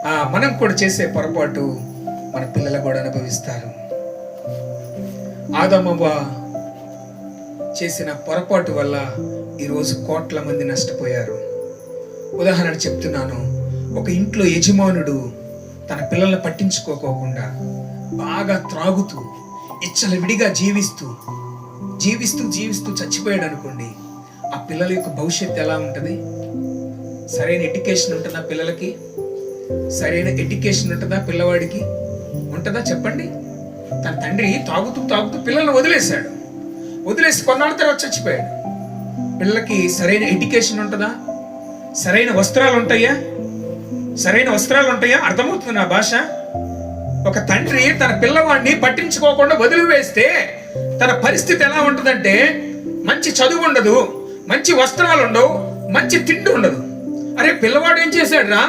మనం కూడా చేసే పొరపాటు మన పిల్లలు కూడా అనుభవిస్తారు. ఆదామవ్వ చేసిన పొరపాటు వల్ల ఈరోజు కోట్ల మంది నష్టపోయారు. ఉదాహరణ చెప్తున్నాను. ఒక ఇంట్లో యజమానుడు తన పిల్లల్ని పట్టించుకోకుండా బాగా త్రాగుతూ విడిగా జీవిస్తూ చచ్చిపోయాడు అనుకోండి. ఆ పిల్లల యొక్క భవిష్యత్తు ఎలా ఉంటుంది? సరైన ఎడ్యుకేషన్ ఉంటుందా పిల్లలకి? సరైన ఎడ్యుకేషన్ ఉంటుందా పిల్లవాడికి? ఉంటుందా చెప్పండి? తన తండ్రి తాగుతూ పిల్లల్ని వదిలేసి కొన్నాళ్ళ తర్వాత చచ్చిపోయాడు. పిల్లలకి సరైన ఎడ్యుకేషన్ ఉంటుందా? సరైన వస్త్రాలు ఉంటాయా? అర్థమవుతుంది నా భాష? ఒక తండ్రి తన పిల్లవాడిని పట్టించుకోకుండా వదిలివేస్తే తన పరిస్థితి ఎలా ఉంటుందంటే, మంచి చదువు ఉండదు, మంచి వస్త్రాలు ఉండవు, మంచి తిండి ఉండదు. అరే, పిల్లవాడు ఏం చేశాడురా?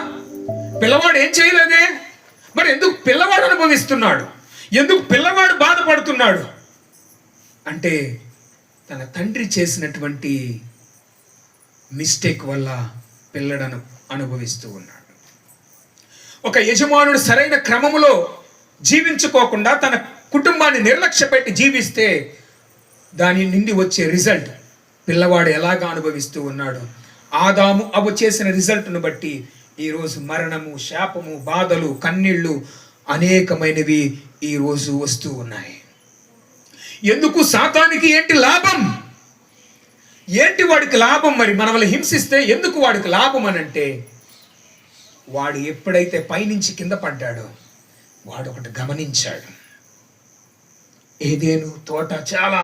పిల్లవాడు ఏం చేయలేదే? మరి ఎందుకు పిల్లవాడు అనుభవిస్తున్నాడు? ఎందుకు పిల్లవాడు బాధపడుతున్నాడు? అంటే తన తండ్రి చేసినటువంటి మిస్టేక్ వల్ల పిల్లడను అనుభవిస్తూ ఉన్నాడు. ఒక యజమానుడు సరైన క్రమములో జీవించుకోకుండా తన కుటుంబాన్ని నిర్లక్ష్య పెట్టి జీవిస్తే దాని నుండి వచ్చే రిజల్ట్ పిల్లవాడు ఎలాగా అనుభవిస్తూ ఉన్నాడు. ఆదాము అవ్వ చేసిన రిజల్ట్ను బట్టి ఈరోజు మరణము, శాపము, బాధలు, కన్నీళ్లు అనేకమైనవి ఈరోజు వస్తూ ఉన్నాయి. ఎందుకు? సాతానికి ఏంటి లాభం? ఏంటి వాడికి లాభం? మరి మనల్ని హింసిస్తే ఎందుకు వాడికి లాభం అని అంటే, వాడు ఎప్పుడైతే పైనుంచి కింద పడ్డాడో వాడు ఒకటి గమనించాడు. ఏదేను తోట చాలా